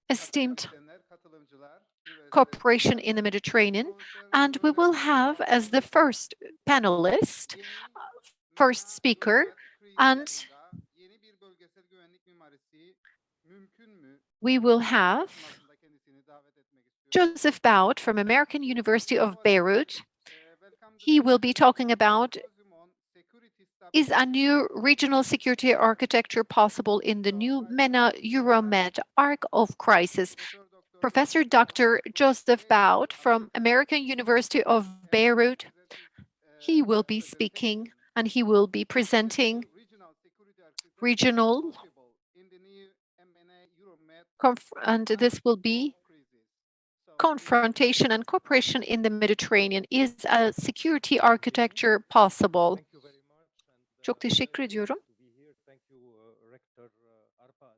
esteemed cooperation in the Mediterranean, and we will have as the first panelist, first speaker, and we will have Joseph BAHOUT from American University of Beirut. He will be talking about, is a new regional security architecture possible in the new MENA-Euromed arc of crisis? Professor Dr. Joseph BAHOUT from American University of Beirut, he will be speaking and he will be presenting regional, and this will be confrontation and cooperation in the Mediterranean. Is a security architecture possible? Çok teşekkür ediyorum. Thank you, Rector Arpa.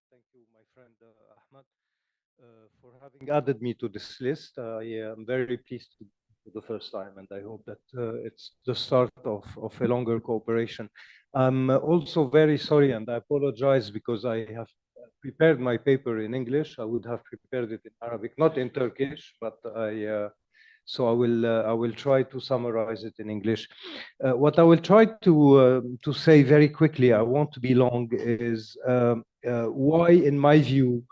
Thank you, my friend Ahmed, for having added me to this list. I'm very pleased for the first time, and I hope that it's the start of a longer cooperation. I'm also very sorry, and I apologize because I have prepared my paper in English. I would have prepared it in Arabic, not in Turkish, but so I will try to summarize it in English. What I will try to say very quickly, I won't be long, is why, in my view,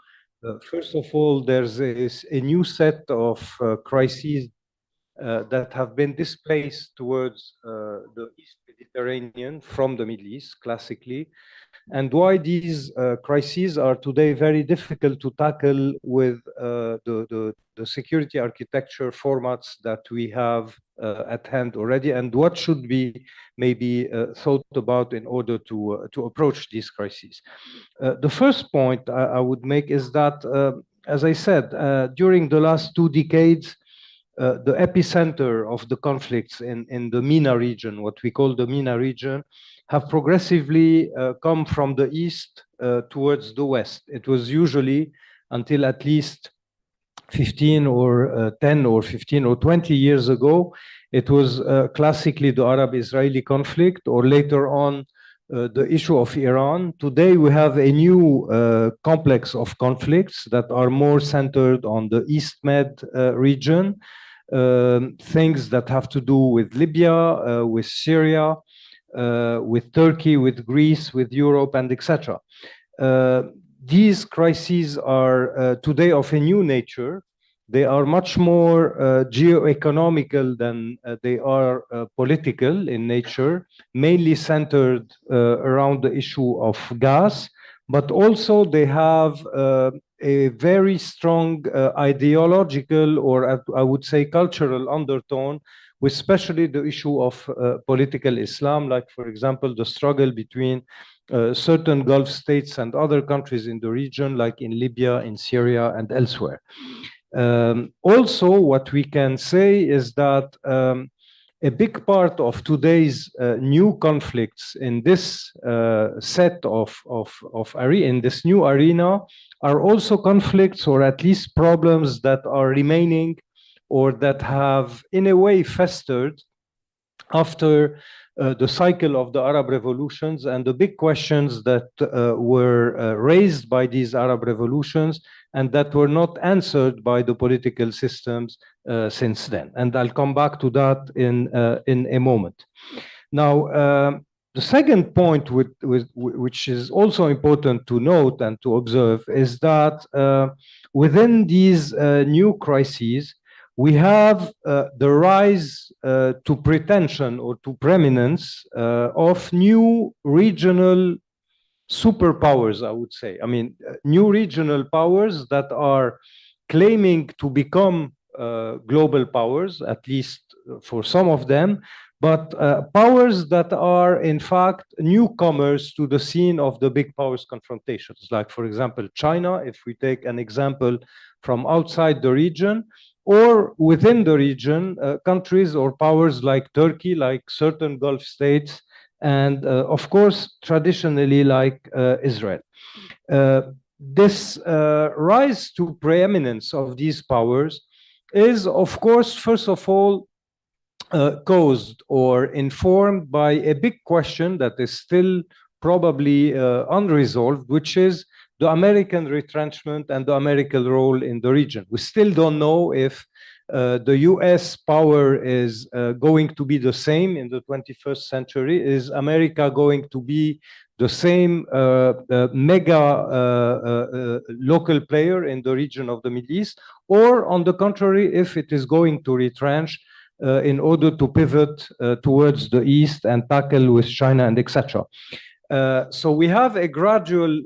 first of all, there's a new set of crises that have been displaced towards the East Mediterranean from the Middle East, classically, and why these crises are today very difficult to tackle with the security architecture formats that we have at hand already, and what should be maybe thought about in order to approach these crises. The first point I would make is that, as I said, during the last 2 decades, the epicenter of the conflicts in the MENA region, what we call the MENA region, have progressively come from the east towards the west. It was usually, until at least 15 or 10 or 15 or 20 years ago, it was classically the Arab-Israeli conflict, or later on the issue of Iran. Today we have a new complex of conflicts that are more centered on the East Med region, things that have to do with Libya, with Syria, with Turkey, with Greece, with Europe, and etc. These crises are today of a new nature. They are much more geo-economical than they are political in nature, mainly centered around the issue of gas, but also they have a very strong ideological, or I would say cultural undertone, with especially the issue of political Islam, like, for example, the struggle between certain Gulf states and other countries in the region, like in Libya, in Syria, and elsewhere. Also, what we can say is that a big part of today's new conflicts in this set in this new arena are also conflicts, or at least problems, that are remaining or that have in a way festered after the cycle of the Arab revolutions and the big questions that were raised by these Arab revolutions and that were not answered by the political systems since then. And I'll come back to that in a moment. Now, the second point which is also important to note and to observe is that within these new crises, we have the rise to pretension or to preeminence of new regional superpowers, I would say. I mean, new regional powers that are claiming to become global powers, at least for some of them, but powers that are, in fact, newcomers to the scene of the big powers confrontations. Like, for example, China, if we take an example from outside the region, or within the region, countries or powers like Turkey, like certain Gulf states, and of course, traditionally like Israel. This rise to preeminence of these powers is, of course, first of all, caused or informed by a big question that is still probably unresolved, which is the American retrenchment and the American role in the region. We still don't know if the US power is going to be the same in the 21st century. Is America going to be the same mega local player in the region of the Middle East? Or on the contrary, if it is going to retrench in order to pivot towards the East and tackle with China and etc. So we have a gradual,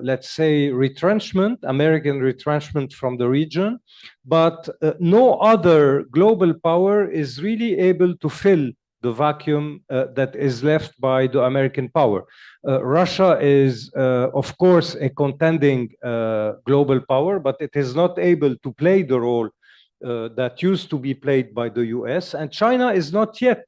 let's say, retrenchment, American retrenchment from the region, but no other global power is really able to fill the vacuum that is left by the American power. Russia is, of course, a contending global power, but it is not able to play the role that used to be played by the US, and China is not yet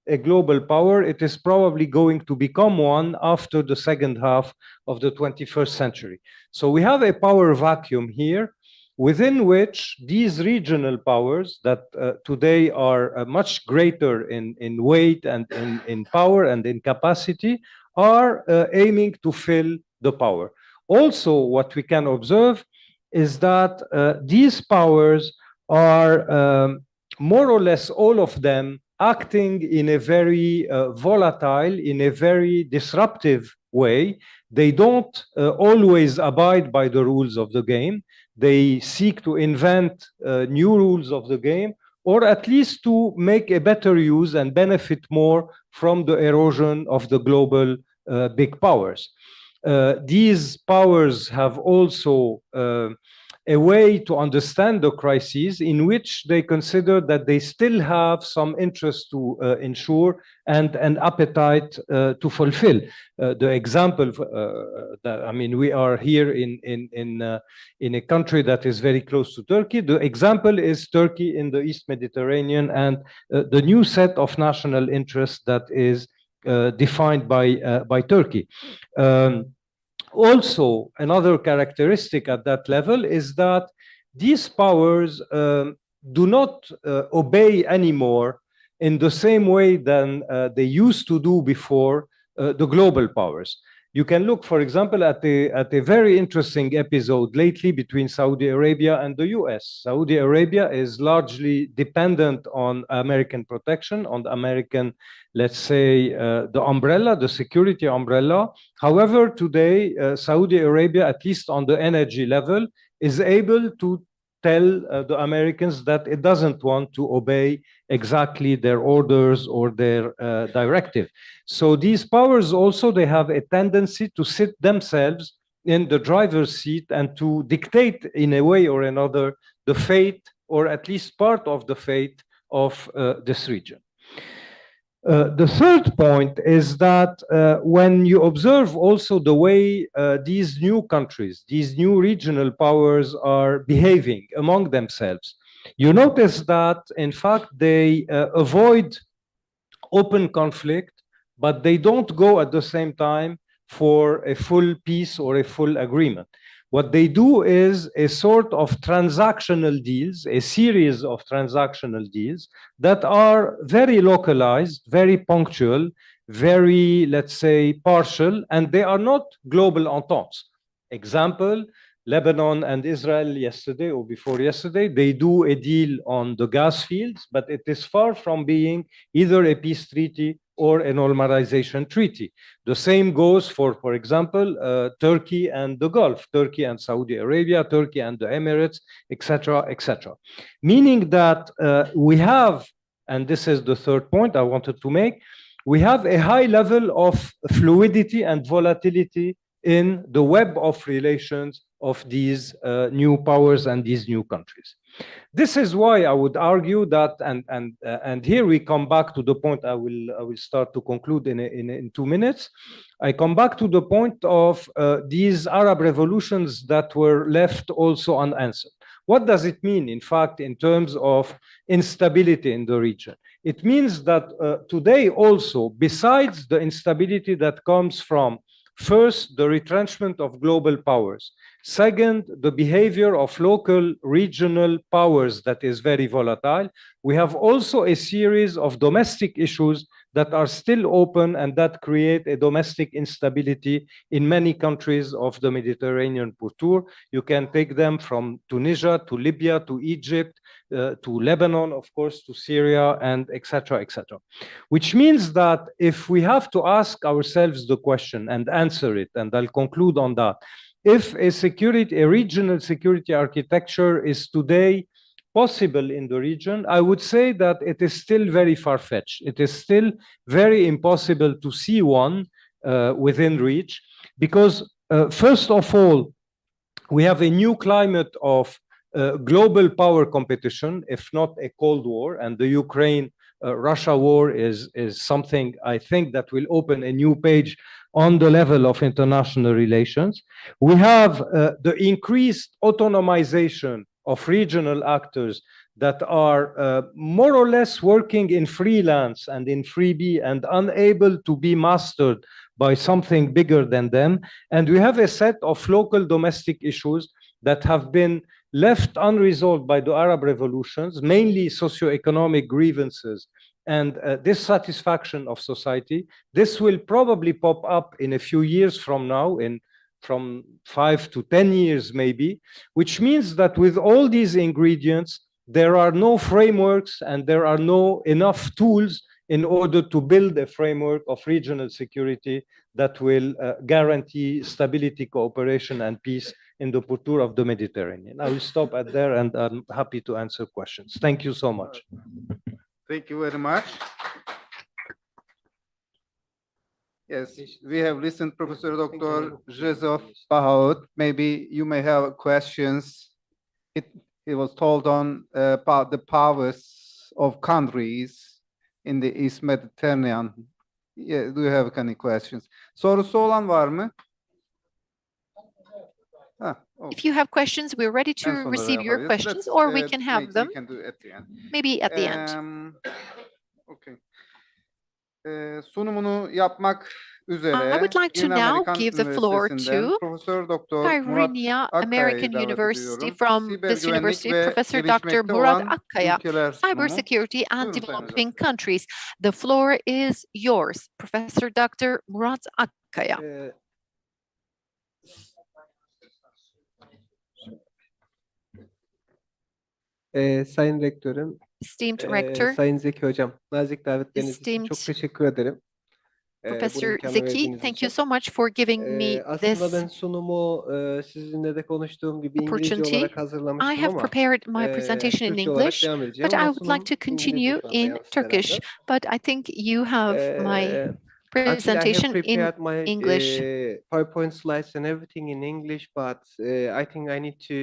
a global power. It is probably going to become one after the second half of the 21st century. So we have a power vacuum here within which these regional powers that today are much greater in weight and in power and in capacity are aiming to fill the power. Also, what we can observe is that these powers are more or less all of them acting in a very volatile, in a very disruptive way. They don't always abide by the rules of the game. They seek to invent new rules of the game, or at least to make a better use and benefit more from the erosion of the global big powers. These powers have also a way to understand the crises in which they consider that they still have some interest to ensure and an appetite to fulfill. The example that, I mean, we are here in a country that is very close to Turkey. The example is Turkey in the East Mediterranean and the new set of national interests that is defined by Turkey. Also, another characteristic at that level is that these powers do not obey anymore in the same way than they used to do before the global powers. You can look, for example, at a very interesting episode lately between Saudi Arabia and the US. Saudi Arabia is largely dependent on American protection, on the American, let's say, the umbrella, the security umbrella. However, today, Saudi Arabia, at least on the energy level, is able to tell the Americans that it doesn't want to obey exactly their orders or their directive. So these powers also, they have a tendency to sit themselves in the driver's seat and to dictate in a way or another the fate, or at least part of the fate of this region. The third point is that when you observe also the way these new countries, these new regional powers are behaving among themselves, you notice that, in fact, they avoid open conflict, but they don't go at the same time for a full peace or a full agreement. What they do is a sort of transactional deals, a series of transactional deals that are very localized, very punctual, very, let's say, partial, and they are not global ententes. Example, Lebanon and Israel yesterday or before yesterday, they do a deal on the gas fields, but it is far from being either a peace treaty or a normalization treaty. The same goes for example, Turkey and the Gulf, Turkey and Saudi Arabia, Turkey and the Emirates, etc., etc. Meaning that we have, and this is the third point I wanted to make, we have a high level of fluidity and volatility in the web of relations of these new powers and these new countries. This is why I would argue that, and here we come back to the point I will start to conclude in 2 minutes. I come back to the point of these Arab revolutions that were left also unanswered. What does it mean, in fact, in terms of instability in the region? It means that today also, besides the instability that comes from, first, the retrenchment of global powers. Second, the behavior of local regional powers that is very volatile. We have also a series of domestic issues that are still open and that create a domestic instability in many countries of the Mediterranean pourtour. You can take them from Tunisia to Libya to Egypt to Lebanon, of course, to Syria, and etc., etc. Which means that if we have to ask ourselves the question and answer it, and I'll conclude on that, if a regional security architecture is today possible in the region, I would say that it is still very far-fetched. It is still very impossible to see one within reach, because first of all, we have a new climate of global power competition, if not a Cold War, and the Ukraine-Russia war is something I think that will open a new page on the level of international relations. We have the increased autonomization of regional actors that are more or less working in freelance and in freebie and unable to be mastered by something bigger than them. And we have a set of local domestic issues that have been left unresolved by the Arab revolutions, mainly socioeconomic grievances and dissatisfaction of society. This will probably pop up in a few years from now, from 5 to 10 years maybe, which means that with all these ingredients, there are no frameworks and there are no enough tools in order to build a framework of regional security that will guarantee stability, cooperation, and peace in the pourtour of the Mediterranean. I will stop at there, and I'm happy to answer questions. Thank you so much. Thank you very much. Yes, we have listened Professor Dr. Joseph BAHOUT. Maybe you may have questions. It was told on about the powers of countries in the East Mediterranean. Yeah, do you have any questions? Sorusu olan var mı? If you have questions, we're ready to receive your questions, or we can have them we can do at the end. maybe at the end. Okay. Sunumunu yapmak üzere I would like to Girne now Amerikan give the floor Üniversitesi'nden to Profesör Doktor Murat Girne American AKKAYA'yı davet University. ediyorum. From Siber, this Güvenlik university, ve Professor Dr. Gelişmekte Murat olan AKKAYA, Ülkeler sunumu. Cybersecurity and Buyurun Sayın Hocam. Developing Countries. The floor is yours, Professor Dr. Murat AKKAYA. Sayın Rektörüm, Esteemed Rector, Sayın Zeki Hocam, nazik davetleriniz için esteemed çok teşekkür ederim. Bu Professor imkanı Zeki, verdiğiniz thank için. you so much for giving me Aslında this ben sunumu sizinle de konuştuğum gibi İngilizce opportunity. olarak I hazırlamıştım have ama prepared my presentation in Türkçe olarak English, devam edeceğim but I ama would like to sunum continue İngilizce şu anda in yansıt Turkish. herhalde. But I think you have my Actually, I presentation have in prepared my English. PowerPoint slides and everything in English, but I think I need to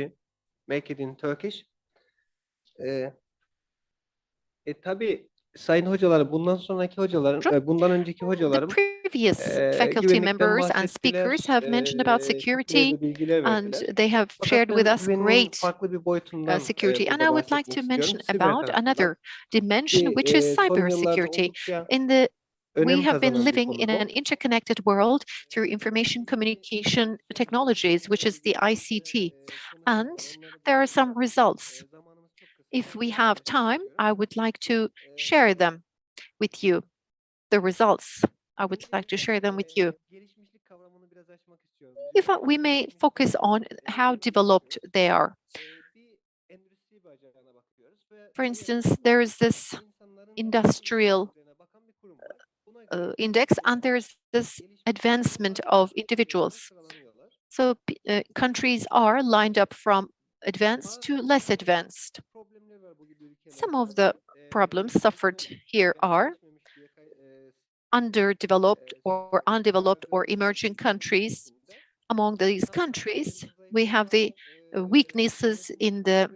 make it in Turkish. Tabii Sayın hocalar, bundan sonraki hocaların, bundan önceki The hocalarım previous faculty güvenlikten members and bahsettiler, speakers have mentioned about çok security, değerli bilgiler and verdiler. they have Fakat shared with ben us güvenliğin great farklı bir boyutundan security. And I burada would like bahsetmek to istiyorum. mention Siber about tarafından another dimension, ki which is son yıllarda cybersecurity. oldukça We önem have been kazanan bir living in konu an bu. interconnected world through information communication technologies, which is the ICT. And there are some results. If we have time, I would like to share them with you. The results, I would like to share them with you. If we may focus on how developed they are. For instance, there is this industrial index, and there's this advancement of individuals. So countries are lined up from advanced to less advanced. Some of the problems suffered here are underdeveloped or undeveloped or emerging countries. Among these countries, we have the weaknesses in the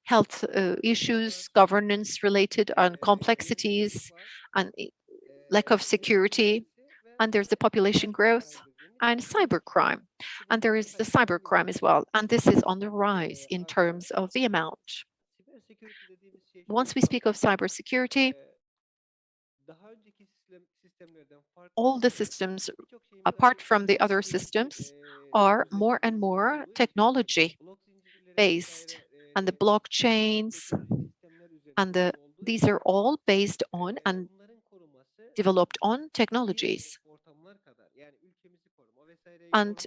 health issues, governance related, and complexities, and lack of security, and there's the population growth and cybercrime. And there is the cybercrime as well, and this is on the rise in terms of the amount. Once we speak of cybersecurity, all the systems, apart from the other systems, are more and more technology-based, and the blockchains, and these are all based on, and developed on technologies. And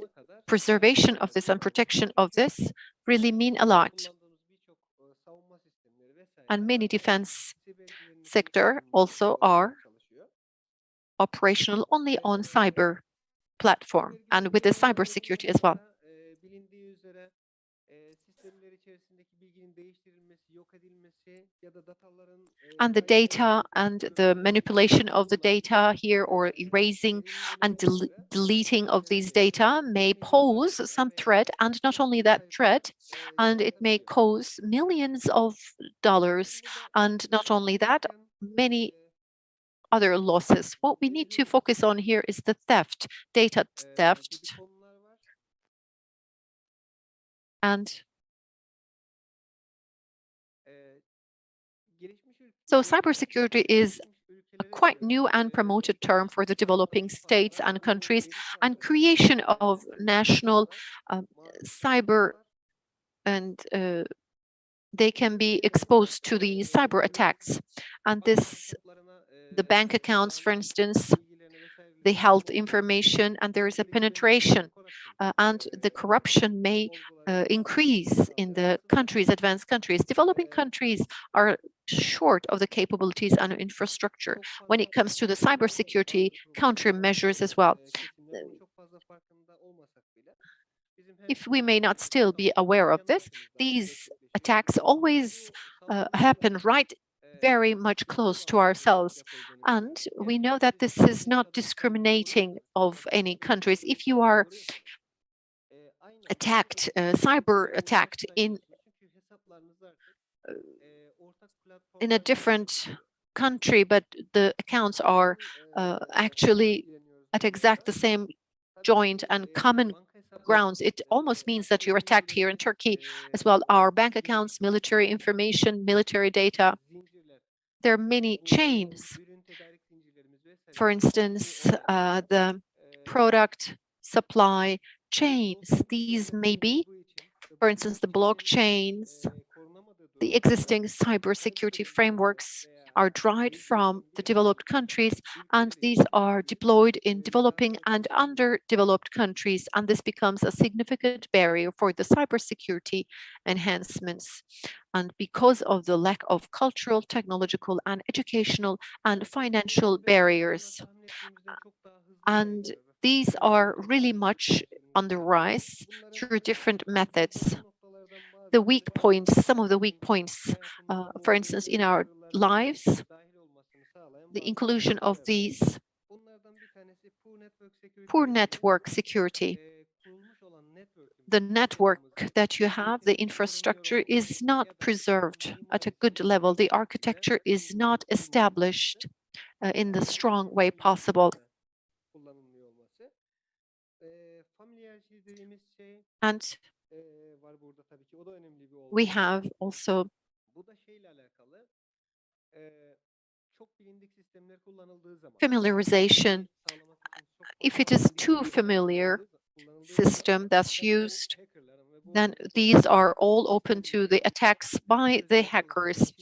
preservation of this and protection of this really mean a lot. And many defense sector also are operational only on cyber platform and with the cybersecurity as well. And the data and the manipulation of the data here, or erasing and deleting of these data, may pose some threat, and not only that threat, and it may cause millions of dollars, and not only that, many other losses. What we need to focus on here is the theft, data theft. And so cybersecurity is a quite new and promoted term for the developing states and countries, and creation of national cyber, and they can be exposed to the cyber attacks. And this, the bank accounts, for instance, the health information, and there is a penetration, and the corruption may increase in the countries, advanced countries. Developing countries are short of the capabilities and infrastructure when it comes to the cybersecurity countermeasures as well. If we may not still be aware of this, these attacks always happen right very much close to ourselves. And we know that this is not discriminating of any countries. If you are attacked, cyber attacked in a different country, but the accounts are actually at exact the same joint and common grounds, it almost means that you're attacked here in Turkey as well. Our bank accounts, military information, military data, there are many chains. For instance, the product supply chains, these may be, for instance, the blockchains, the existing cybersecurity frameworks are derived from the developed countries, and these are deployed in developing and underdeveloped countries, and this becomes a significant barrier for the cybersecurity enhancements. And because of the lack of cultural, technological, and educational and financial barriers, and these are really much on the rise through different methods. The weak points, some of the weak points, for instance, in our lives, the inclusion of these poor network security. The network that you have, the infrastructure is not preserved at a good level. The architecture is not established in the strong way possible. And we have also familiarization. If it is too familiar system that's used, then these are all open to the attacks by the hackers.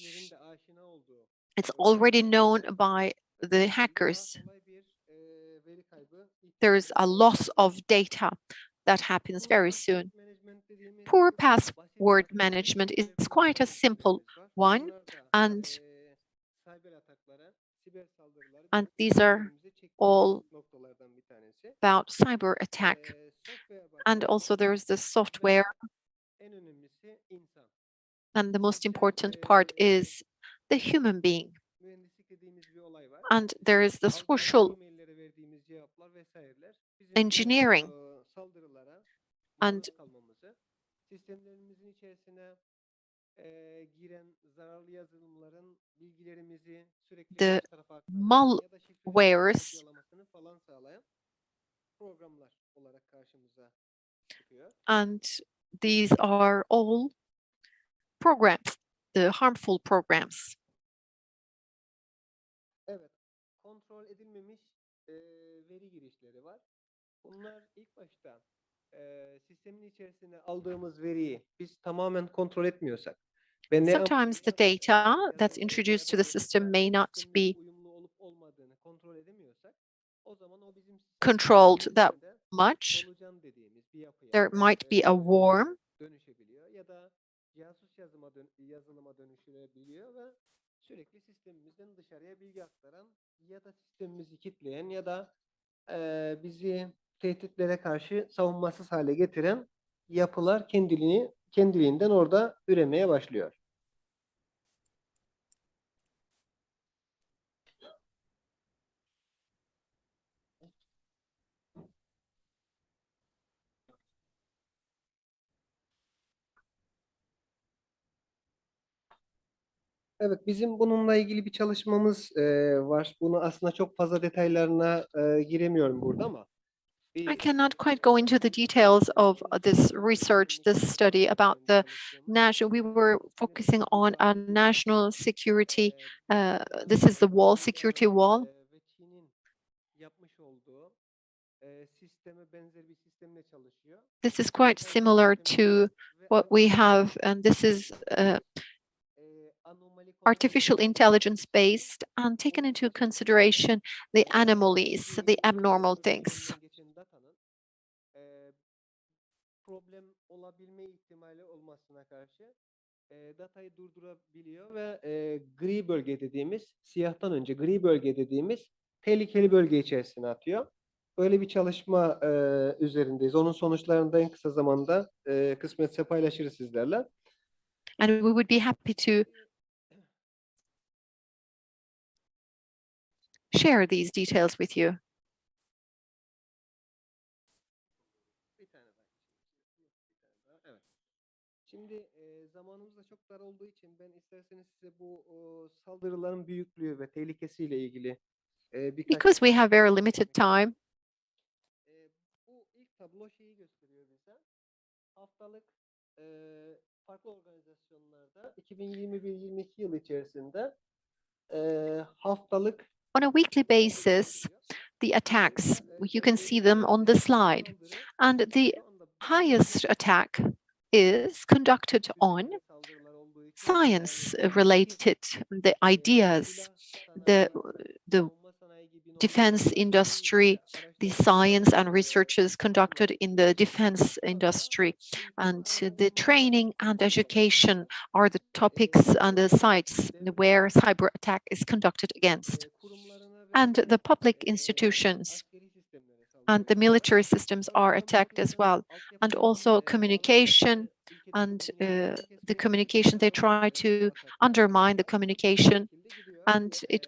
It's already known by the hackers. There is a loss of data that happens very soon. Poor password management is quite a simple one, and these are all about cyber attack. And also there is the software, and the most important part is the human being. And there is the social engineering, and the malwares, and these are all programs, the harmful programs. Sometimes the data that's introduced to the system may not be kontrol edemiyorsak o zaman o bizim controlled that sistemimizde much, solucan dediğimiz bir yapıya there might be a worm, dönüşebiliyor ya da casus yazılıma dönüşebiliyor ve sürekli sistemimizden dışarıya bilgi aktaran ya da sistemimizi kitleyen ya da bizi tehditlere karşı savunmasız hale getiren yapılar kendiliğinden orada üremeye başlıyor. Evet, bizim bununla ilgili bir çalışmamız var. Bunu aslında çok fazla detaylarına giremiyorum burada ama I cannot quite go into the details of this research, this study about the national. We were focusing on a national security. This is the wall, security wall. ve Çin'in yapmış olduğu sisteme benzer bir sistemle çalışıyor. This is quite similar to what we have, and this is artificial intelligence based and taken into consideration the anomalies, the abnormal things. Problem olabilme ihtimali olmasına karşı datayı durdurabiliyor ve gri bölge dediğimiz, siyahtan önce gri bölge dediğimiz tehlikeli bölge içerisine atıyor. Böyle bir çalışma üzerindeyiz. Onun sonuçlarını da en kısa zamanda kısmetse paylaşırız sizlerle. And we would be happy to share these details with you. Evet. Şimdi zamanımız da çok dar olduğu için ben isterseniz size bu saldırıların büyüklüğü ve tehlikesiyle ilgili birkaç... Because we have very limited time, Bu ilk tablo şeyi gösteriyor bize. Haftalık farklı organizasyonlarda 2021-22 yıl içerisinde haftalık on a weekly basis, the attacks, you can see them on the slide. And the highest attack is conducted on science-related, the ideas, the defense industry, the science and researches conducted in the defense industry, and the training and education are the topics and the sites where cyber attack is conducted against. And the public institutions and the military systems are attacked as well. And also communication and the communication, they try to undermine the communication, and it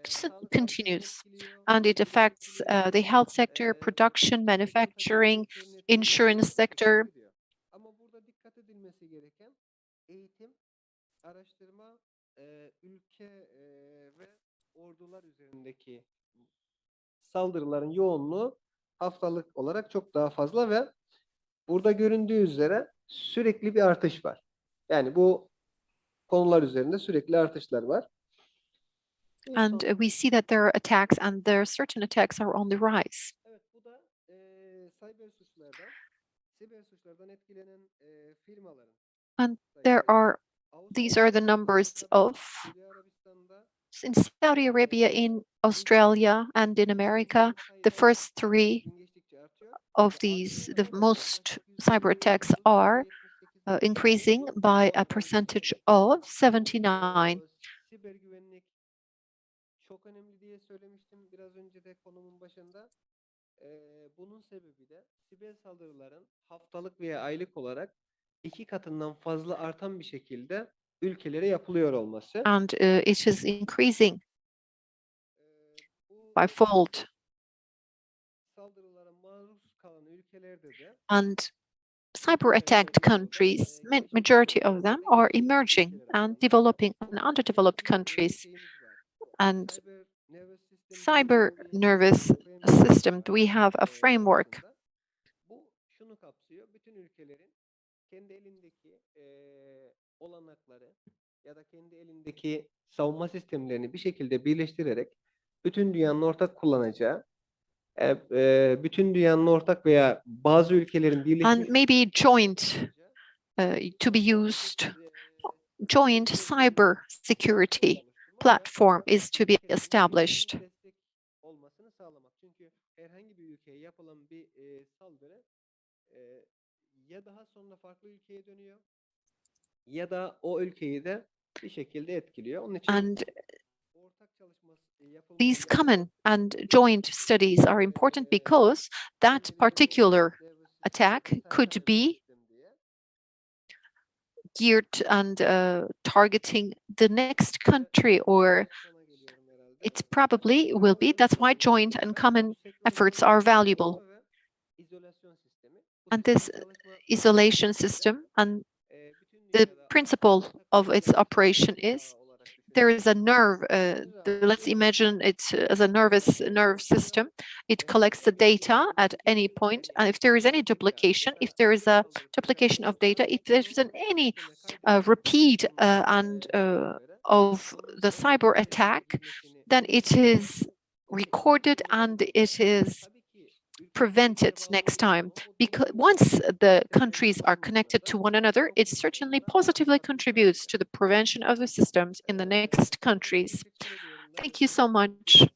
continues. And it affects the health sector, production, manufacturing, insurance sector. Ama burada dikkat edilmesi gereken eğitim, araştırma, ülke ve ordular üzerindeki saldırıların yoğunluğu haftalık olarak çok daha fazla ve burada göründüğü üzere sürekli bir artış var. Yani bu konular üzerinde sürekli artışlar var. And we see that there are attacks, and there are certain attacks are on the rise. Evet, bu da siber suçlardan etkilenen firmaların. And these are the numbers of in Saudi Arabia, in Australia, and in America. The first three of these, the most cyber attacks are increasing by a percentage of 79. Siber güvenlik çok önemli diye söylemiştim biraz önce de konumun başında. Bunun sebebi de siber saldırıların haftalık veya aylık olarak 2 katından fazla artan bir şekilde ülkelere yapılıyor olması. And it is increasing by fold. Saldırılara maruz kalan ülkelerde de And cyber-attacked countries, majority of them are emerging and developing and underdeveloped countries. And cyber nervous system, we have a framework. Bu şunu kapsıyor. Bütün ülkelerin kendi elindeki olanakları ya da kendi elindeki savunma sistemlerini bir şekilde birleştirerek bütün dünyanın ortak kullanacağı, bütün dünyanın ortak veya bazı ülkelerin birleşmiş And maybe joint to be used, joint cyber security platform is to be established. herhangi bir ülkeye yapılan bir saldırı ya daha sonra farklı ülkeye dönüyor ya da o ülkeyi de bir şekilde etkiliyor. Onun için And ortak these common and joint studies are important because that particular attack could be geared and targeting the next country, or it probably will be. That's why joint and common efforts are valuable. And this isolation system and the principle of its operation is there is a nerve. Let's imagine it as a nerve system. It collects the data at any point, and if there is any duplication, if there is a duplication of data, if there's any repeat of the cyber attack, then it is recorded and it is prevented next time. Because once the countries are connected to one another, it certainly positively contributes to the prevention of the systems in the next countries. Thank you so much.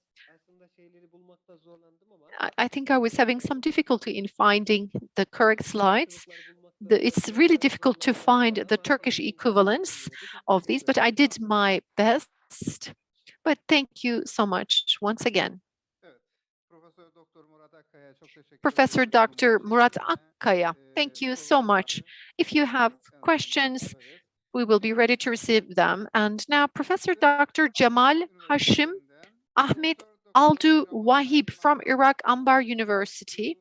I think I was having some difficulty in finding the correct slides. It's really difficult to find the Turkish equivalents of these, but I did my best. But thank you so much once again. Professor Dr. Murat AKKAYA, thank you so much. If you have questions, we will be ready to receive them. And now Professor Dr. Jamal Hashim Ahmed ALDHUWAIB from Iraq Anbar University.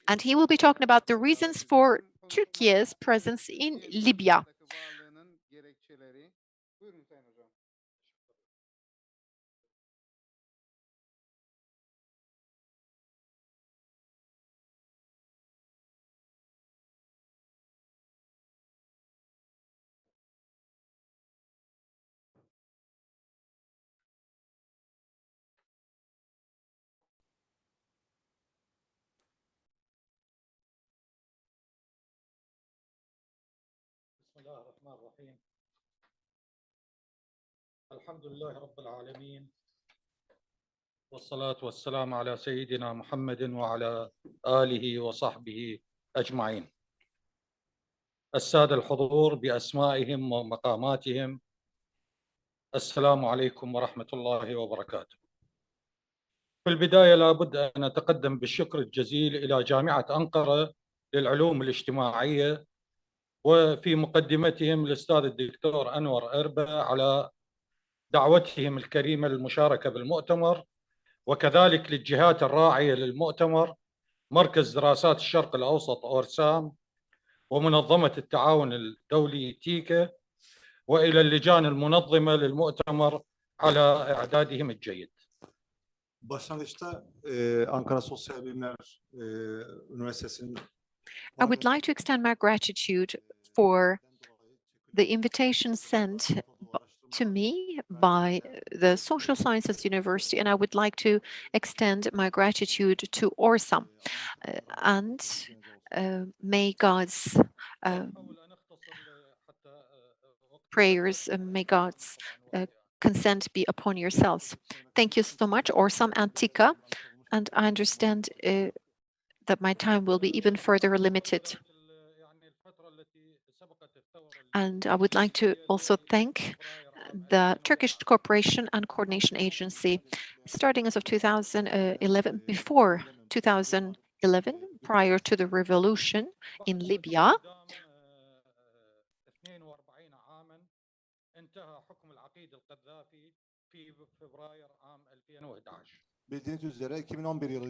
And he will be talking about the reasons for Turkey's presence in Libya. بسم الله الرحمن الرحيم. الحمد لله رب العالمين والصلاة والسلام على سيدنا محمد وعلى آله وصحبه أجمعين. السادة الحضور بأسمائهم ومقاماتهم، السلام عليكم ورحمة الله وبركاته. في البداية لابد أن أتقدم بالشكر الجزيل إلى جامعة أنقرة للعلوم الاجتماعية وفي مقدمتهم الأستاذ الدكتور أنور إربة على دعوتهم الكريمة للمشاركة بالمؤتمر، وكذلك للجهات الراعية للمؤتمر مركز دراسات الشرق الأوسط أورسام ومنظمة التعاون الدولي تيكا، وإلى اللجان المنظمة للمؤتمر على إعدادهم الجيد. Başlangıçta Ankara Sosyal Bilimler Üniversitesi'nin I would like to extend my gratitude for the invitation sent to me by the Social Sciences University, and I would like to extend my gratitude to Orsam. And may God's prayers, may God's consent be upon yourselves. Thank you so much, Orsam and Tika, and I understand that my time will be even further limited. And I would like to also thank the Turkish Cooperation and Coordination Agency, starting as of 2011, before 2011, prior to the revolution in Libya.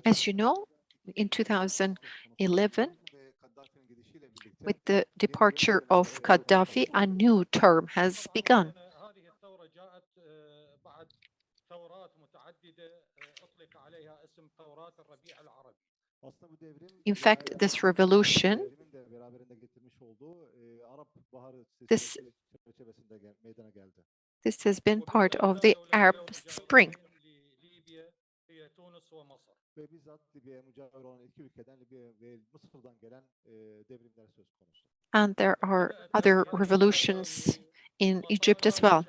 As you know, in 2011, with the departure of Gaddafi, a new term has begun. In fact, this revolution, this has been part of the Arab Spring. And there are other revolutions in Egypt as well.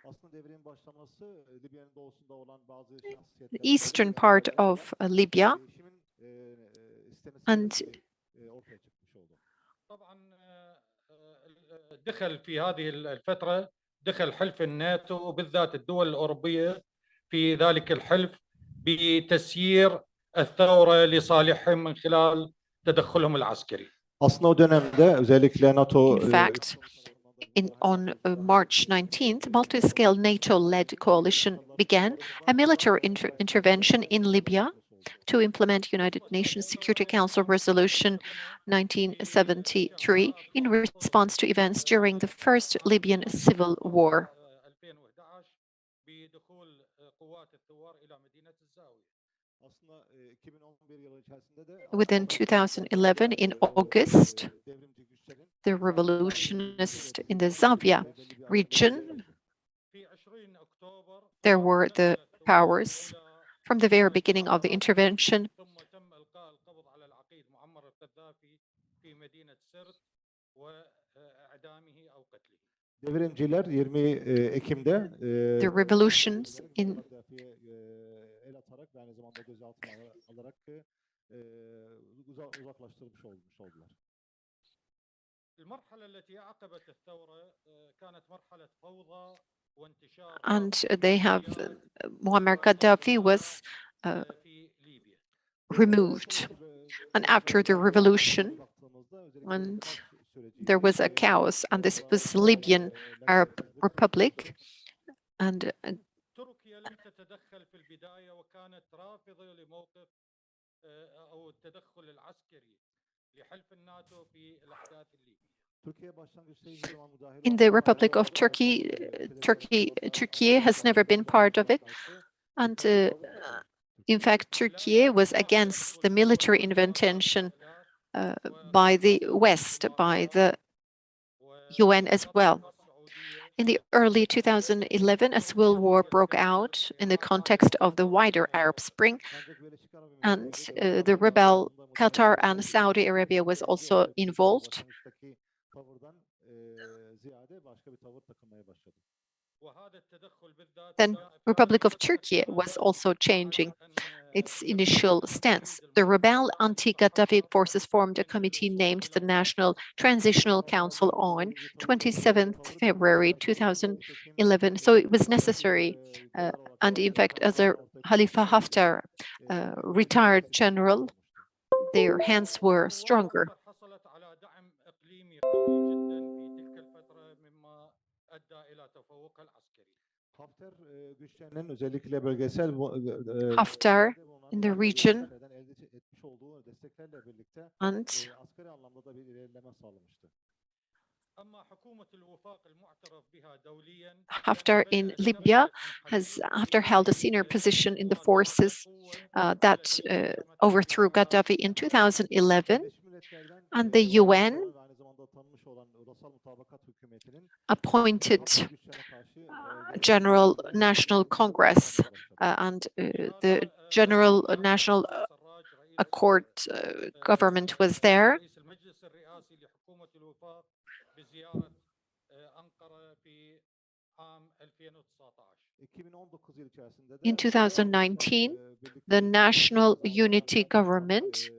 Aslında devrimin başlaması Libya'nın doğusunda olan bazı the şahsiyetler eastern part of Libya, değişimin istemesi and ortaya çıkmış oldu. طبعا دخل في هذه الفترة دخل حلف الناتو وبالذات الدول الأوروبية في ذلك الحلف بتسيير الثورة لصالحهم من خلال تدخلهم العسكري. Aslında o dönemde özellikle NATO in fact, on March 19th, multi-scale NATO-led coalition began a military intervention in Libya to implement United Nations Security Council Resolution 1973 in response to events during the first Libyan civil war. 2011 بدخول قوات الثوار إلى مدينة الزاوية. aslında 2011 yılı içerisinde de Within 2011, in August, devrimci güçlerin the revolutionists in the Zavia region, في 20 أكتوبر there were the powers from the very beginning of the intervention. ثم تم إلقاء القبض على العقيد معمر القذافي في مدينة سرت وإعدامه أو قتله. devrimciler 20 Ekim'de The revolutions in Kaddafi'ye el atarak ve aynı zamanda gözaltına alarak uzaklaştırılmış oldular. المرحلة التي عقبت الثورة كانت مرحلة فوضى وانتشار and they have Muammar Gaddafi was في ليبيا. removed. And after the revolution, and there was a chaos, and this was Libyan Arab Republic, and تركيا لم تتدخل في البداية وكانت رافضة لموقف أو التدخل العسكري لحلف الناتو في الأحداث الليبية. in the Republic of Turkey, Turkey has never been part of it, and in fact, Turkey was against the military intervention by the West, by the UN as well. In the early 2011, a civil war broke out in the context of the wider Arab Spring, and the rebel Qatar and Saudi Arabia was also involved. Then Republic of Turkey was also changing its initial stance. The rebel anti-Gaddafi forces formed a committee named the National Transitional Council on 27th February 2011. So it was necessary, and in fact, as a Khalifa Haftar, retired general, their hands were stronger. حصلت على دعم إقليمي قوي جدا في تلك الفترة مما أدى إلى تفوقها العسكري. Hafter güçlerinin özellikle bölgesel Haftar in the region etmiş olduğu desteklerle birlikte and askeri anlamda da bir ilerleme sağlamıştı. أما حكومة الوفاق المعترف بها دوليا Haftar in Libya Haftar held a senior position in the forces that overthrew Gaddafi in 2011, and the UN appointed General National Congress, and the General National Accord government was there. رئيس المجلس الرئاسي لحكومة الوفاق بزيارة أنقرة في عام 2019. In 2019, the National Unity Government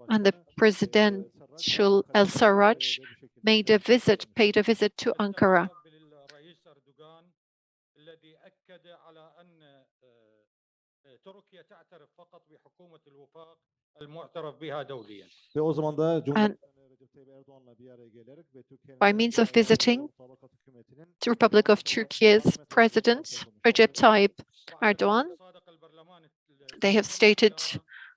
and the Presidential El-Sarraj paid a visit to Ankara. بالرئيس أردوغان الذي أكد على أن تركيا تعترف فقط بحكومة الوفاق المعترف بها دوليا. Ve o zaman da By means of visiting the Republic of Turkey's President Recep Tayyip Erdogan, they have stated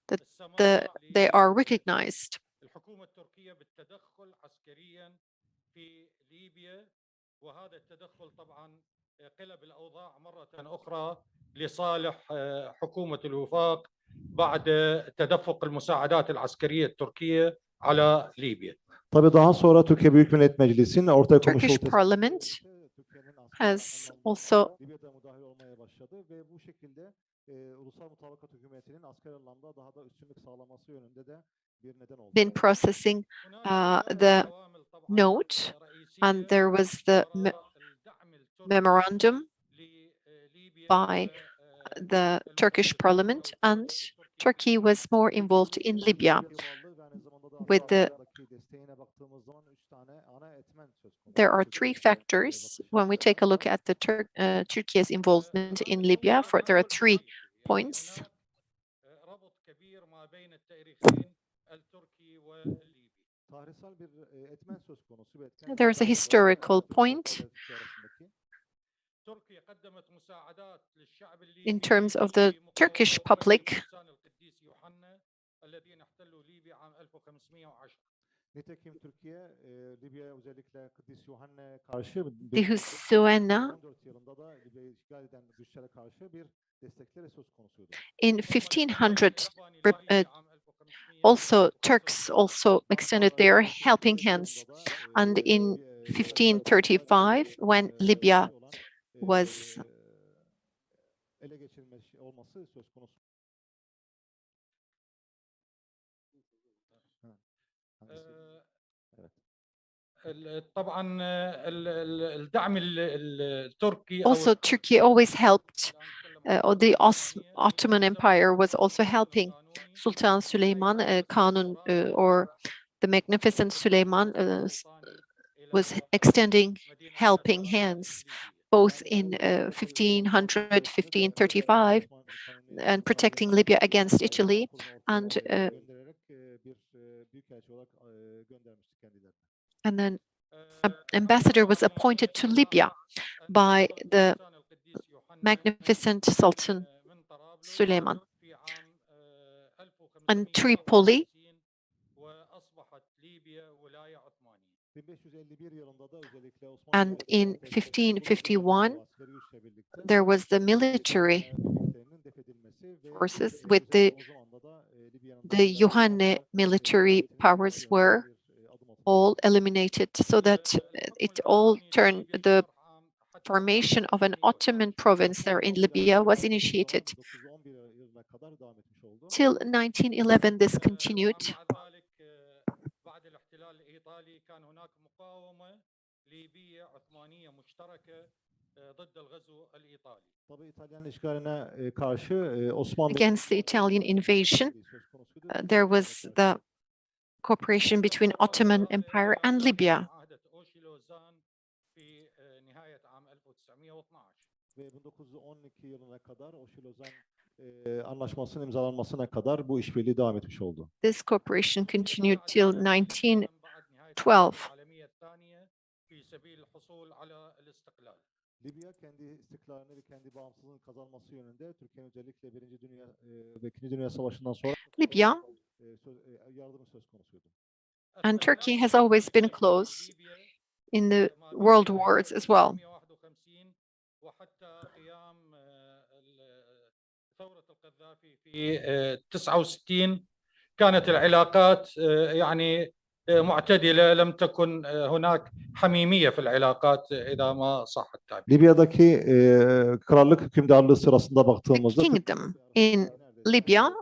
that they are recognized. الحكومة التركية بالتدخل عسكريا في ليبيا، وهذا التدخل طبعا قلب الأوضاع مرة أخرى لصالح حكومة الوفاق بعد تدفق المساعدات العسكرية التركية على ليبيا. Tabii daha sonra Türkiye Büyük Millet Meclisi'nin ortaya koymuş Turkish olduğu Parliament has also Libya'da müdahil olmaya başladı ve bu şekilde ulusal mutabakat hükümetinin asker anlamda daha da üstünlük sağlaması yönünde de bir neden oldu. been processing the note, and there was the memorandum by the Turkish parliament, and Turkey was more involved in Libya. With there are three factors when we take a look at the Turkey's involvement in Libya. There are 3 points. There is a historical point in terms of the Turkish public. The Hüseyin'e in 1500 also Turks also extended their helping hands, and in 1535 when Libya was طبعا الدعم التركي also Turkey always helped. The Ottoman Empire was also helping. Sultan Süleyman Kanun or the Magnificent Süleyman was extending helping hands both in 1500, 1535 and protecting Libya against Italy, and then an ambassador was appointed to Libya by the Magnificent Sultan Süleyman. And Tripoli and in 1551 there was the military forces with the Yuhanne military powers were all eliminated, so that it all turned, the formation of an Ottoman province there in Libya was initiated. Till 1911 this continued. Against the Italian invasion, there was the cooperation between Ottoman Empire and Libya. This cooperation continued till 1912. Libya kendi istiklalini ve kendi bağımsızlığını kazanması yönünde Türkiye'nin özellikle Birinci Dünya ve İkinci Dünya Savaşı'ndan sonra Libya yardımı söz konusuydu. And Turkey has always been close in the world wars as well. في 69 كانت العلاقات يعني معتدلة، لم تكن هناك حميمية في العلاقات إذا ما صح التعبير. Libya'daki krallık hükümdarlığı sırasında baktığımızda The kingdom in Libya,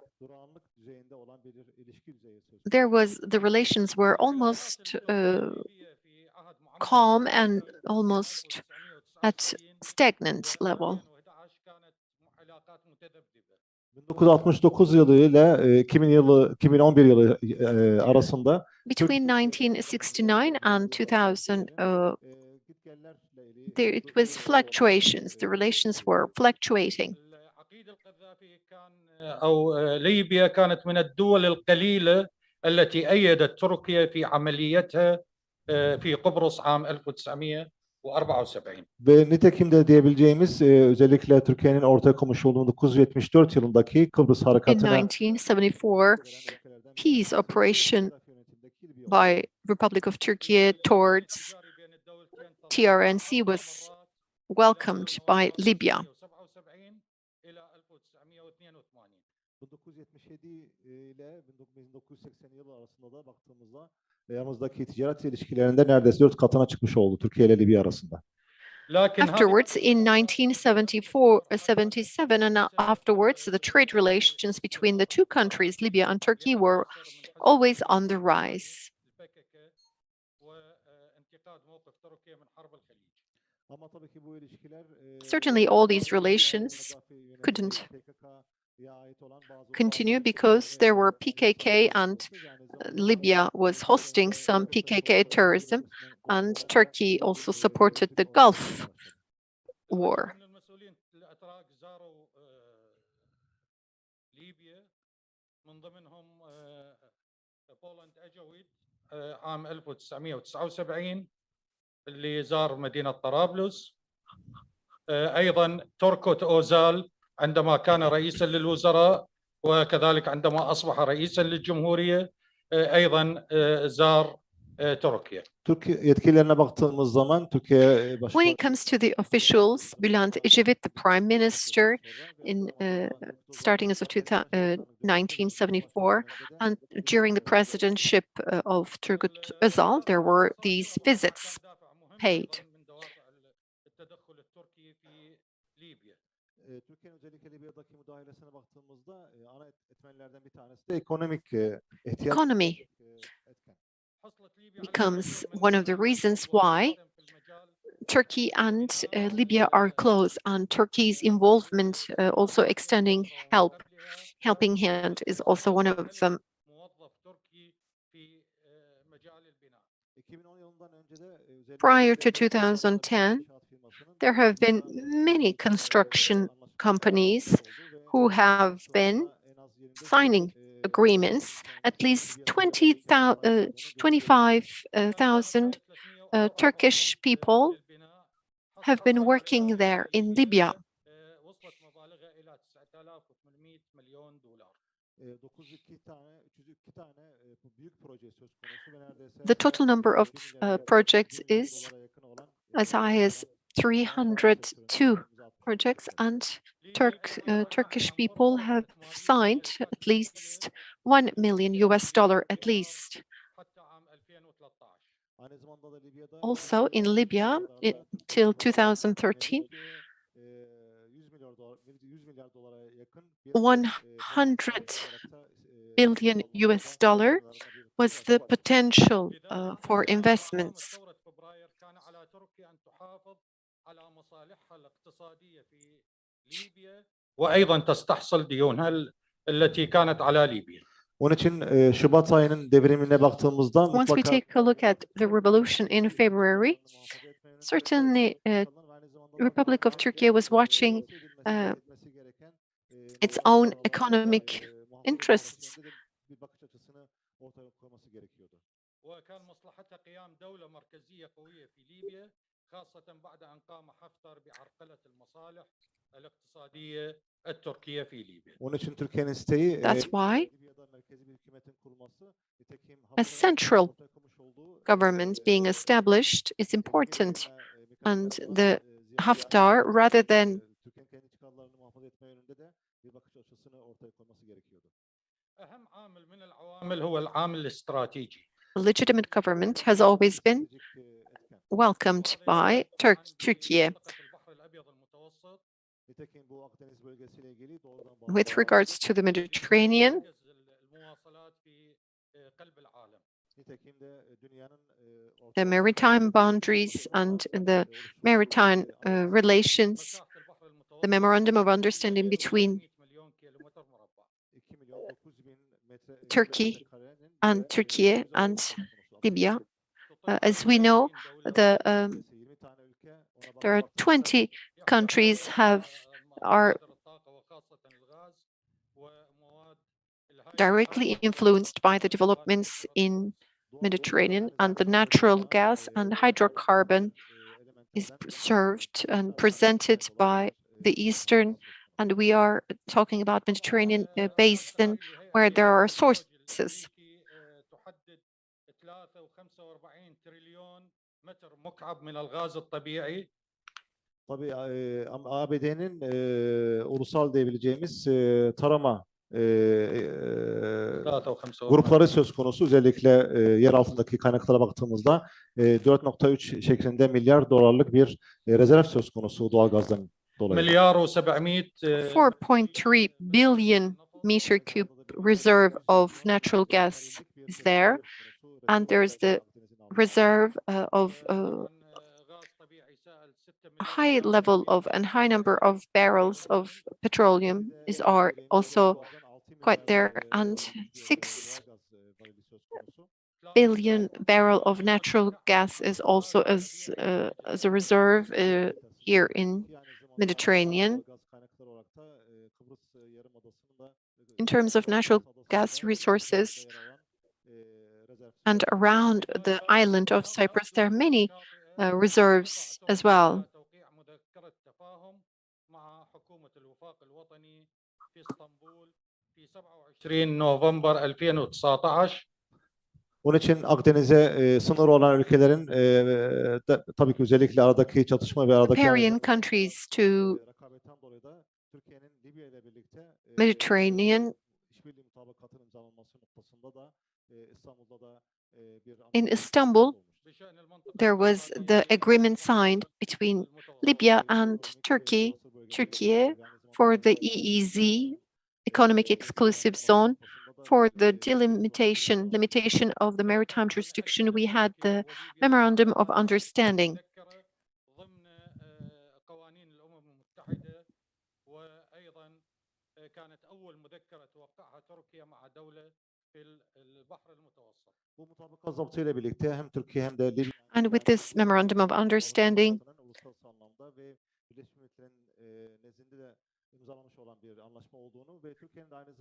there was, the relations were almost calm and almost at stagnant level. 1969 yılı ile 2011 yılı arasında Between 1969 and 2000, it was fluctuations. The relations were fluctuating. أو ليبيا كانت من الدول القليلة التي أيدت تركيا في عمليتها في قبرص عام 1974. Ve nitekim de diyebileceğimiz özellikle Türkiye'nin ortaya koymuş olduğu 1974 yılındaki Kıbrıs In harekatına 1974, peace operation by Republic of Turkey towards TRNC was welcomed by Libya. 1977 ile 1980 yılı arasında da baktığımızda aramızdaki ticaret ilişkilerinde neredeyse 4 katına çıkmış oldu Türkiye ile Libya arasında. Afterwards, in 1977 and afterwards, the trade relations between the two countries, Libya and Turkey, were always on the rise. Certainly, all these relations couldn't continue because there were PKK and Libya was hosting some PKK terrorism, and Turkey also supported the Gulf War. من المسؤولين الأتراك زاروا ليبيا من ضمنهم بولند أجويد عام 1979 اللي زار مدينة طرابلس. أيضا تركوت أوزال عندما كان رئيسا للوزراء وكذلك عندما أصبح رئيسا للجمهورية أيضا زار Türkiye. Türkiye yetkililerine baktığımız zaman Türkiye When it comes to the officials, Bülent Ecevit, the prime minister, in starting as of 1974, and during the presidentship of Turgut Özal, there were these visits paid. Türkiye'nin özellikle Libya'daki müdahalesine baktığımızda ana etmenlerden bir tanesi de ekonomik ihtiyaç. Economy becomes one of the reasons why Turkey and Libya are close, and Turkey's involvement also extending helping hand is also one of them. Prior to 2010, there have been many construction companies who have been signing agreements. At least 25,000 Turkish people have been working there in Libya. The total number of projects is as high as 302 projects, and Turkish people have signed at least $1 million at least. Also in Libya, till 2013, $100 billion was the potential for investments. وأيضا تستحصل ديونها التي كانت على ليبيا. Onun için Şubat ayının devrimine baktığımızda Once we mutlaka take a look at the revolution in February, certainly Republic of Turkey was watching its own economic interests. وكان مصلحتها قيام دولة مركزية قوية في ليبيا خاصة بعد أن قام حفتر بعرقلة المصالح الاقتصادية التركية في ليبيا. Onun için Türkiye'nin isteği That's why a central government being established is important, and the Haftar, rather than أهم عامل من العوامل هو العامل الاستراتيجي. a legitimate government has always been welcomed by Turkey. With regards to the Mediterranean, the maritime boundaries and the maritime relations, the memorandum of understanding between Turkey and Libya. As we know, there are 20 countries are directly influenced by the developments in Mediterranean, and the natural gas and hydrocarbon is served and presented by the Eastern, and we are talking about Mediterranean basin where there are sources. Tabii ABD'nin ulusal diyebileceğimiz tarama grupları söz konusu. Özellikle yer altındaki kaynaklara baktığımızda 4.3 şeklinde milyar dolarlık bir rezerv söz konusu doğalgazdan dolayı. 4.3 billion meter cube reserve of natural gas is there, and there's the reserve of high level of and high number of barrels of petroleum are also quite there, and 6 billion barrel of natural gas is also as a reserve here in Mediterranean. In terms of natural gas resources and around the island of Cyprus, there are many reserves as well. نوفمبر 2019 Onun için Akdeniz'e sınır olan ülkelerin tabii ki özellikle aradaki çatışma ve aradaki Riparian countries to rekabetten dolayı da Türkiye'nin Libya ile birlikte Mediterranean. işbirliği mutabakatının imzalanması noktasında da İstanbul'da da bir In Istanbul, there was the agreement signed between Libya and Turkey for the EEZ, Economic Exclusive Zone. For the limitation of the maritime jurisdiction, we had the Memorandum of Understanding. And with this Memorandum of Understanding,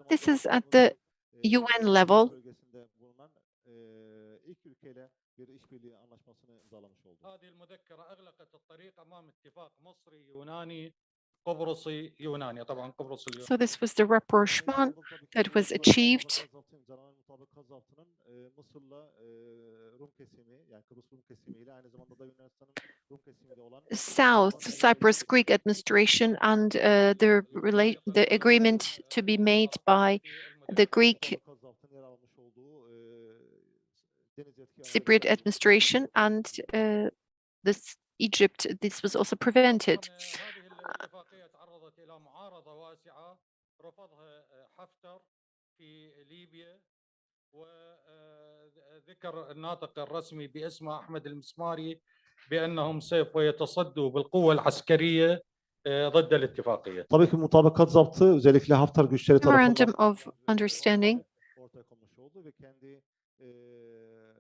this is at the UN level. So this was the rapprochement that was achieved. South Cyprus Greek administration and the agreement to be made by the Greek Cypriot administration and Egypt. This was also prevented. ذكر الناطق الرسمي باسمه أحمد المسماري بأنهم سوف يتصدوا بالقوة العسكرية ضد الاتفاقية. Tabii ki mutabakat zaptı özellikle Haftar güçleri tarafından Memorandum of Understanding ortaya konmuş oldu ve kendi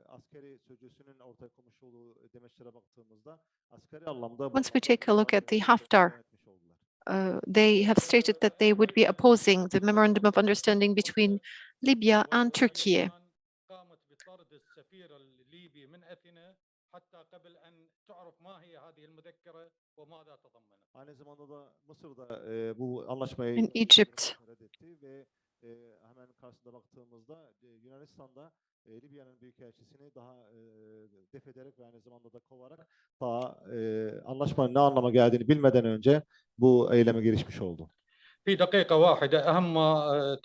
askeri sözcüsünün ortaya konmuş olduğu demeçlere baktığımızda askeri anlamda once we take a look at the Haftar, they have stated that they would be opposing the Memorandum of Understanding between Libya and Turkey. Aynı zamanda da Mısır'da bu anlaşmayı In Egypt, reddetti ve hemen karşısında baktığımızda Yunanistan'da Libya'nın büyükelçisini daha def ederek ve aynı zamanda da kovarak daha anlaşmanın ne anlama geldiğini bilmeden önce bu eyleme girişmiş oldu. في دقيقة واحدة أهم ما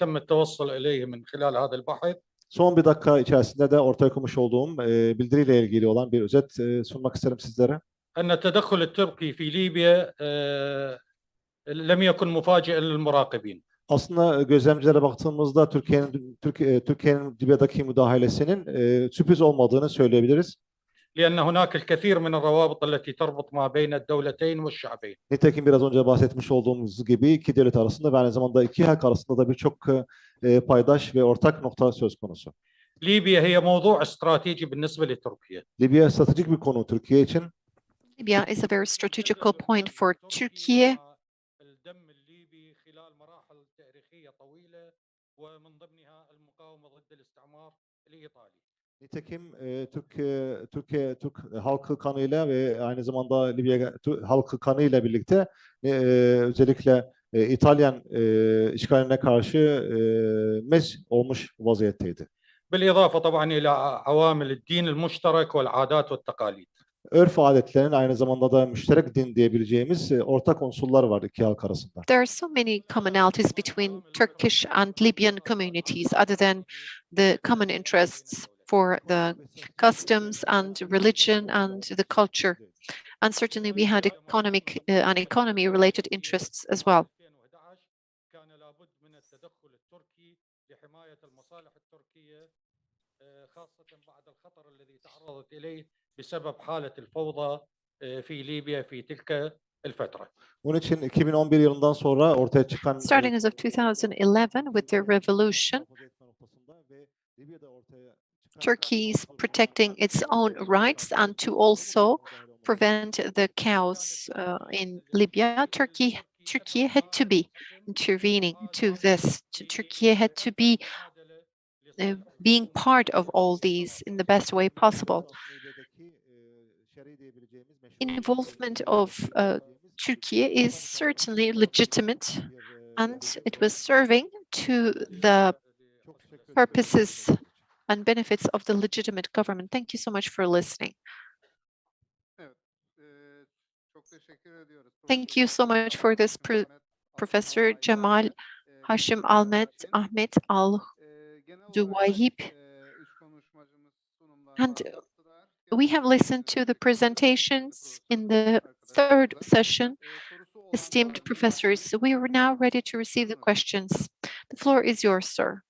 تم التوصل إليه من خلال هذا البحث. Son bir dakika içerisinde de ortaya koymuş olduğum bildiriyle ilgili olan bir özet sunmak isterim sizlere. أن التدخل التركي في ليبيا لم يكن مفاجئا للمراقبين. Aslında gözlemcilere baktığımızda Türkiye'nin Libya'daki müdahalesinin sürpriz olmadığını söyleyebiliriz. لأن هناك الكثير من الروابط التي تربط ما بين الدولتين والشعبين. Nitekim biraz önce bahsetmiş olduğumuz gibi iki devlet arasında ve aynı zamanda iki halk arasında da birçok paydaş ve ortak nokta söz konusu. ليبيا هي موضوع استراتيجي بالنسبة لتركيا. Libya stratejik bir konu Türkiye için. Libya is a very strategical point for Turkey. الدم الليبي خلال مراحل تاريخية طويلة ومن ضمنها المقاومة ضد الاستعمار الإيطالي. Nitekim Türk halkı kanıyla ve aynı zamanda Libya halkı kanıyla birlikte özellikle İtalyan işgaline karşı mez olmuş vaziyetteydi. بالإضافة طبعا إلى عوامل الدين المشترك والعادات والتقاليد. Örf adetlerin aynı zamanda da müşterek din diyebileceğimiz ortak unsurlar var iki halk arasında. There are so many commonalities between Turkish and Libyan communities other than the common interests for the customs and religion and the culture. And certainly we had economy-related interests as well. كان لابد من التدخل التركي لحماية المصالح التركية خاصة بعد الخطر الذي تعرضت إليه بسبب حالة الفوضى في ليبيا في تلك الفترة. Bunun için 2011 yılından sonra ortaya çıkan Starting as of 2011 with the revolution, Turkey is protecting its own rights and to also prevent the chaos in Libya. Turkey had to be intervening to this. Turkey had to be being part of all these in the best way possible. Involvement of Turkey is certainly legitimate, and it was serving to the purposes and benefits of the legitimate government. Thank you so much for listening. Thank you so much for this, Professor Jamal, Hashim, Ahmed ALDHUWAIB. And we have listened to the presentations in the third session. Esteemed professors, we are now ready to receive the questions. The floor is yours, sir.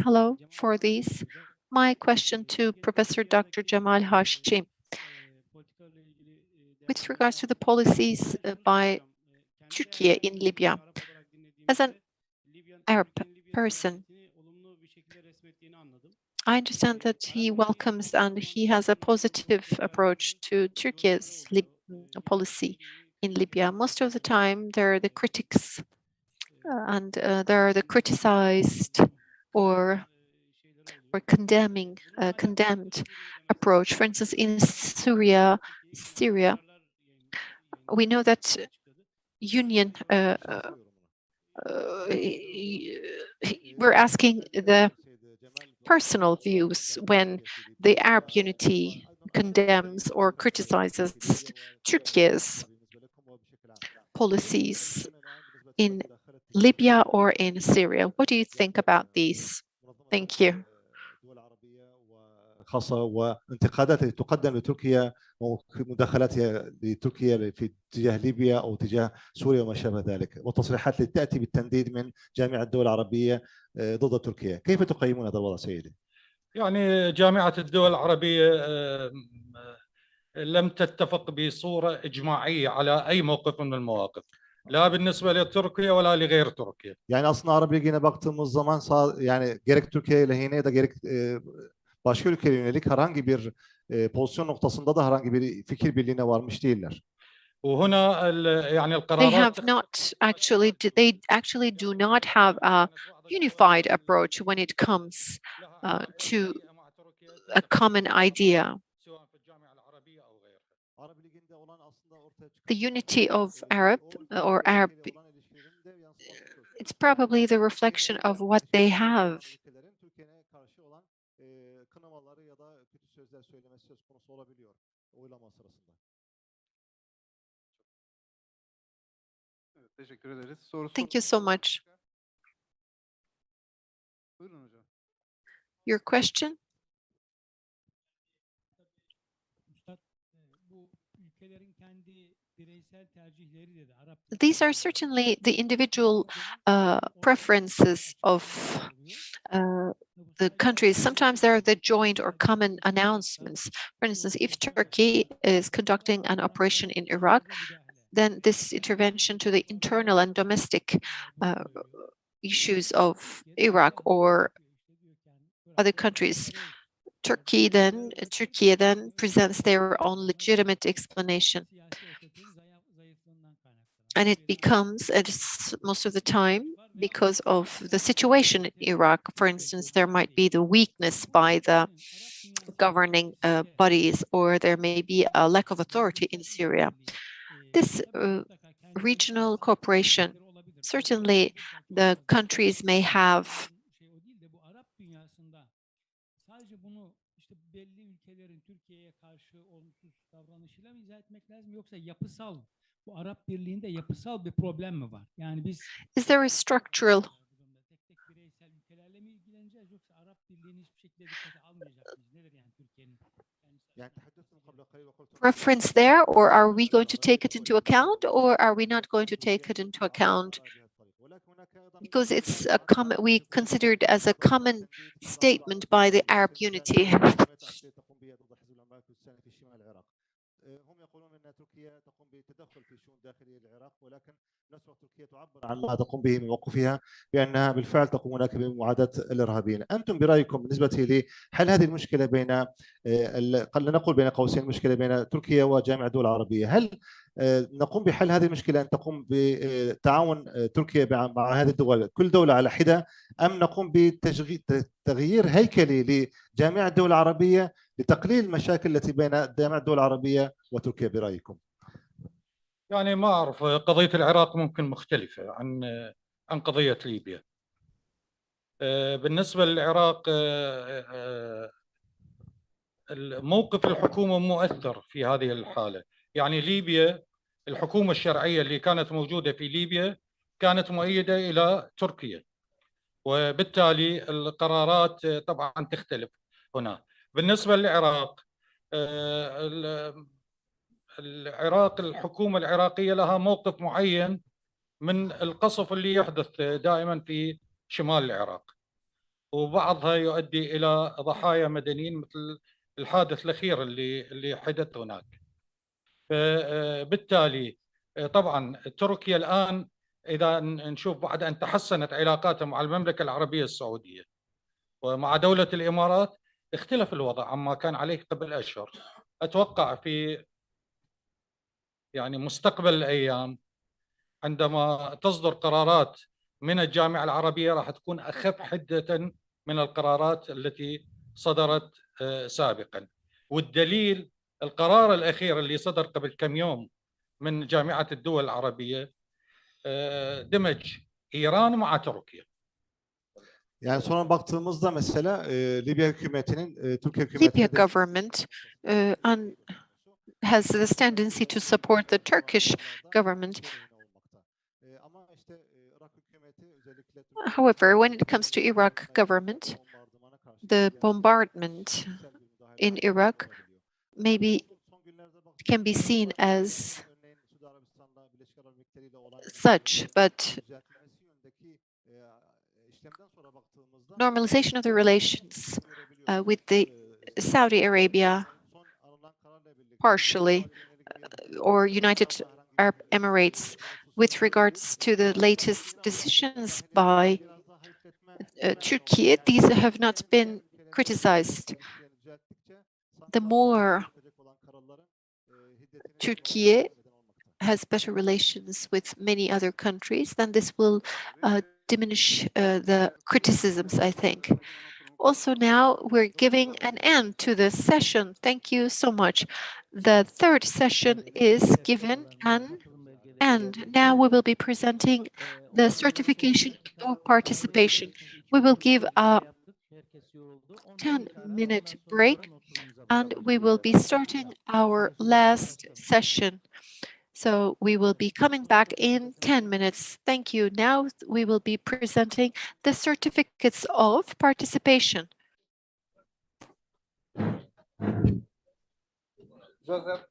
Hello for these. My question to Professor Dr. Jamal Hashim. With regards to the policies by Turkey in Libya, as an Arab person, I understand that he welcomes and he has a positive approach to Turkey's policy in Libya. Most of the time, there are the critics and there are the criticized or condemned approach. For instance, in Syria, we know that we're asking the personal views when the Arab unity condemns or criticizes Turkey's policies in Libya or in Syria. What do you think about these? Thank you. خاصة وانتقادات تقدم لتركيا ومداخلاتها لتركيا في اتجاه ليبيا أو اتجاه سوريا وما شابه ذلك، والتصريحات التي تأتي بالتنديد من جامعة الدول العربية ضد تركيا. كيف تقيمون هذا الوضع سيدي؟ يعني جامعة الدول العربية لم تتفق بصورة إجماعية على أي موقف من المواقف، لا بالنسبة لتركيا ولا لغير تركيا. Yani aslında Arap Ligi'ne baktığımız zaman yani gerek Türkiye lehine ya da gerek başka ülkelere yönelik herhangi bir pozisyon noktasında da herhangi bir fikir birliğine varmış değiller. وهنا يعني القرارات They have not actually. They actually do not have a unified approach when it comes to a common idea. The unity of Arab, it's probably the reflection of what they have. Thank you so much. Your question? These are certainly the individual preferences of the countries. Sometimes there are the joint or common announcements. For instance, if Turkey is conducting an operation in Iraq, then this intervention to the internal and domestic issues of Iraq or other countries. Turkey then presents their own legitimate explanation. And it becomes, most of the time, because of the situation in Iraq. For instance, there might be the weakness by the governing bodies, or there may be a lack of authority in Syria. This regional cooperation, certainly the countries may have Is there a structural reference there, or are we going to take it into account, or are we not going to take it into account? Because it's a common, we consider it as a common statement by the Arab unity. بأن تركيا تقوم بالتدخل في شؤون داخلية العراق، ولكن نفس الوقت تركيا تعبر عن ما تقوم به من موقفها بأنها بالفعل تقوم هناك بمعاداة الإرهابيين. أنتم برأيكم بالنسبة لحل هذه المشكلة بين نقول بين قوسين المشكلة بين تركيا وجامعة الدول العربية، هل نقوم بحل هذه المشكلة أن تقوم بتعاون تركيا مع هذه الدول كل دولة على حدة، أم نقوم بتغيير هيكلي لجامعة الدول العربية لتقليل المشاكل التي بين جامعة الدول العربية وتركيا برأيكم؟ يعني ما أعرف، قضية العراق ممكن مختلفة عن قضية ليبيا. بالنسبة للعراق موقف الحكومة مؤثر في هذه الحالة. يعني ليبيا، الحكومة الشرعية اللي كانت موجودة في ليبيا كانت مؤيدة إلى تركيا، وبالتالي القرارات طبعا تختلف هنا. بالنسبة للعراق، الحكومة العراقية لها موقف معين من القصف اللي يحدث دائما في شمال العراق، وبعضها يؤدي إلى ضحايا مدنيين مثل الحادث الأخير اللي حدث هناك. فبالتالي طبعا تركيا الآن إذا نشوف بعد أن تحسنت علاقاتها مع المملكة العربية السعودية ومع دولة الإمارات، اختلف الوضع عما كان عليه قبل أشهر. أتوقع في يعني مستقبل الأيام عندما تصدر قرارات من الجامعة العربية راح تكون أخف حدة من القرارات التي صدرت سابقا. والدليل القرار الأخير اللي صدر قبل كم يوم من جامعة الدول العربية دمج إيران مع تركيا. Yani sonra baktığımızda mesela Libya hükümetinin Türkiye hükümetine Libya government has this tendency to support the Turkish government. However, when it comes to Iraq government, the bombardment in Iraq maybe can be seen as such, but normalization of the relations with the Saudi Arabia partially or United Arab Emirates with regards to the latest decisions by Turkey, these have not been criticized. The more Turkey has better relations with many other countries, then this will diminish the criticisms, I think. Also, now we're giving an end to the session. Thank you so much. The third session is given an end. Now we will be presenting the certification of participation. We will give a 10-minute break and we will be starting our last session. So we will be coming back in 10 minutes. Thank you. Now we will be presenting the certificates of participation. Joseph.